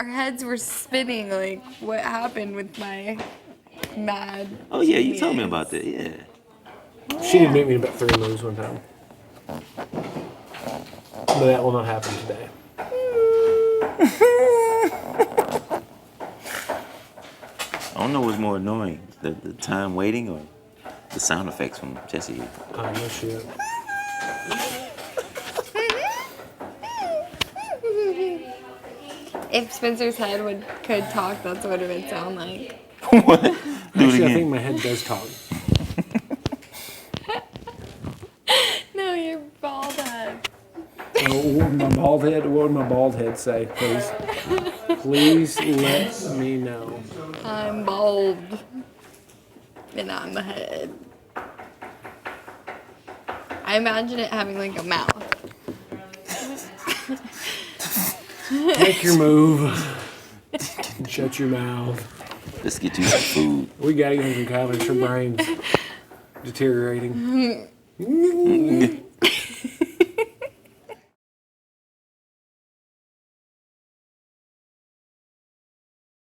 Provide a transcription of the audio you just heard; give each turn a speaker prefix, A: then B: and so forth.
A: our heads were spinning. Like, what happened with my mad?
B: Oh yeah, you told me
A: genius?
B: about that. Yeah.
C: She did beat me about 3 moves one time. But that will not happen today.
B: I don't know what's more annoying, the time waiting or the sound effects from Jessie.
C: Oh, no shit.
A: If Spencer's head could talk, that's what it would sound like.
B: What? Do it
C: Actually, I
B: again.
C: think my head does talk.
A: No, your bald head.
C: Oh, my bald head. What would my bald head say, please? Please let me know.
A: I'm bald. And I'm the head. I imagine it having like a mouth.
C: Take your move. Shut your mouth.
B: Let's get you some food.
C: We gotta get him some Calvin. Your brain's deteriorating.